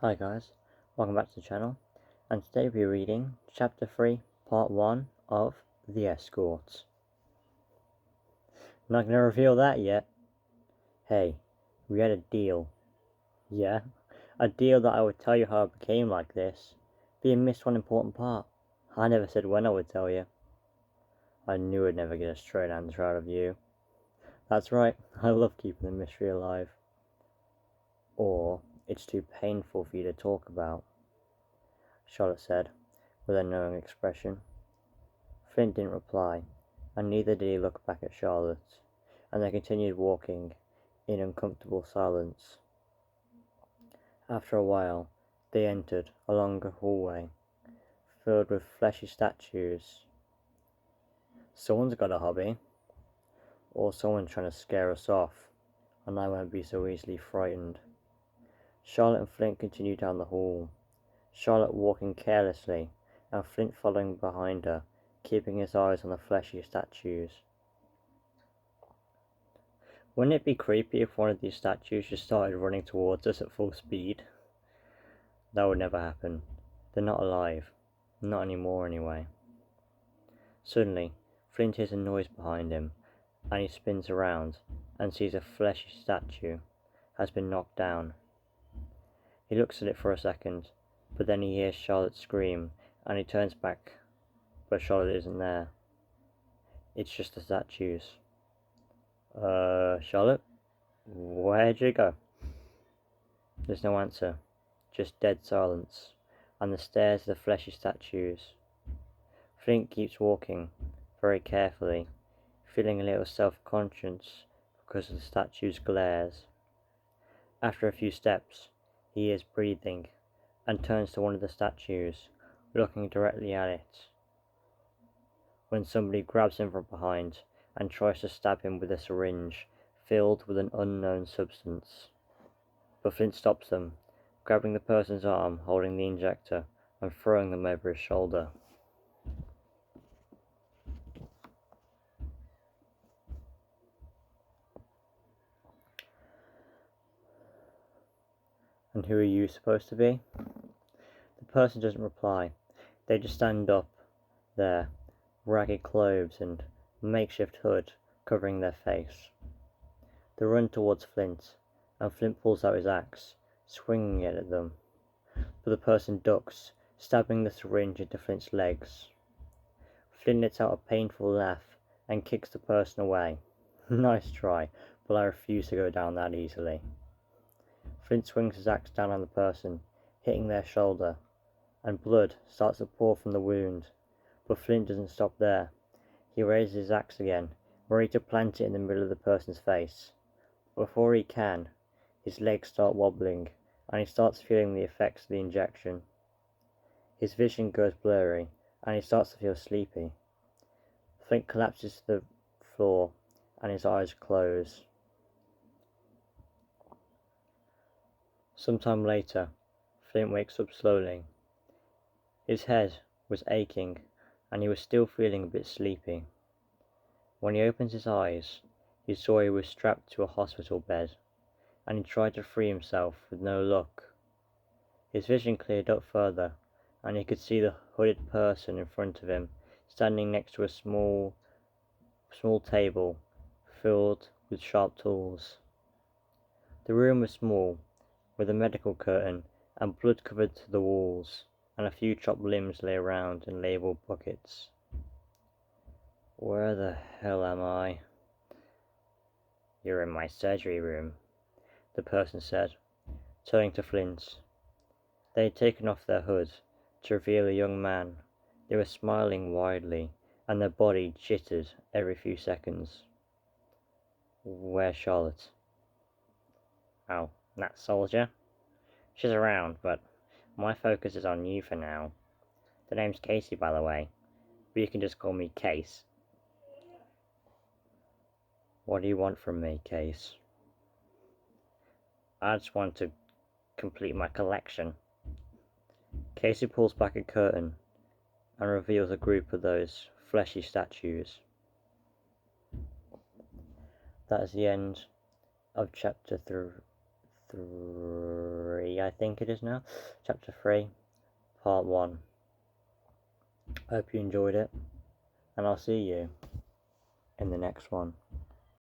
Hi guys, welcome back to the channel, and today we'll be reading Chapter 3, Part 1 of The Escort. Not gonna reveal that yet. Hey, we had a deal. Yeah, a deal that I would tell you how it became like this, but you missed one important part. I never said when I would tell you. I knew I'd never get a straight answer out of you. That's right, I love keeping the mystery alive. Or, it's too painful for you to talk about, Charlotte said, with a knowing expression. Flint didn't reply, and neither did he look back at Charlotte, and they continued walking in uncomfortable silence. After a while, they entered a longer hallway, filled with fleshy statues. Someone's got a hobby, or someone's trying to scare us off, and I won't be so easily frightened. Charlotte and Flint continued down the hall, Charlotte walking carelessly, and Flint following behind her, keeping his eyes on the fleshy statues. Wouldn't it be creepy if one of these statues just started running towards us at full speed? That would never happen. They're not alive. Not anymore, anyway. Suddenly, Flint hears a noise behind him, and he spins around and sees a fleshy statue has been knocked down. He looks at it for a second, but then he hears Charlotte scream, and he turns back, but Charlotte isn't there. It's just the statues. Charlotte? Where'd you go? There's no answer, just dead silence, and the stares of the fleshy statues. Flint keeps walking, very carefully, feeling a little self-conscious because of the statue's glares. After a few steps, he hears breathing, and turns to one of the statues, looking directly at it, when somebody grabs him from behind and tries to stab him with a syringe filled with an unknown substance. But Flint stops them, grabbing the person's arm holding the injector and throwing them over his shoulder. And who are you supposed to be? The person doesn't reply. They just stand up there, ragged clothes and makeshift hood covering their face. They run towards Flint, and Flint pulls out his axe, swinging it at them. But the person ducks, stabbing the syringe into Flint's legs. Flint lets out a painful laugh and kicks the person away. Nice try, but I refuse to go down that easily. Flint swings his axe down on the person, hitting their shoulder, and blood starts to pour from the wound. But Flint doesn't stop there. He raises his axe again, ready to plant it in the middle of the person's face. Before he can, his legs start wobbling, and he starts feeling the effects of the injection. His vision goes blurry, and he starts to feel sleepy. Flint collapses to the floor, and his eyes close. Sometime later, Flint wakes up slowly. His head was aching, and he was still feeling a bit sleepy. When he opens his eyes, he saw he was strapped to a hospital bed, and he tried to free himself with no luck. His vision cleared up further, and he could see the hooded person in front of him, standing next to a small table filled with sharp tools. The room was small, with a medical curtain and blood covered to the walls, and a few chopped limbs lay around in labelled buckets. Where the hell am I? You're in my surgery room, the person said, turning to Flint. They had taken off their hoods to reveal a young man. They were smiling widely, and their body jittered every few seconds. Where's Charlotte? Oh, that soldier? She's around, but my focus is on you for now. The name's Casey, by the way, but you can just call me Case. What do you want from me, Case? I just want to complete my collection. Casey pulls back a curtain and reveals a group of those fleshy statues. That is the end of chapter 3. 3, I think it is now. Chapter 3, Part 1. I hope you enjoyed it, and I'll see you in the next one.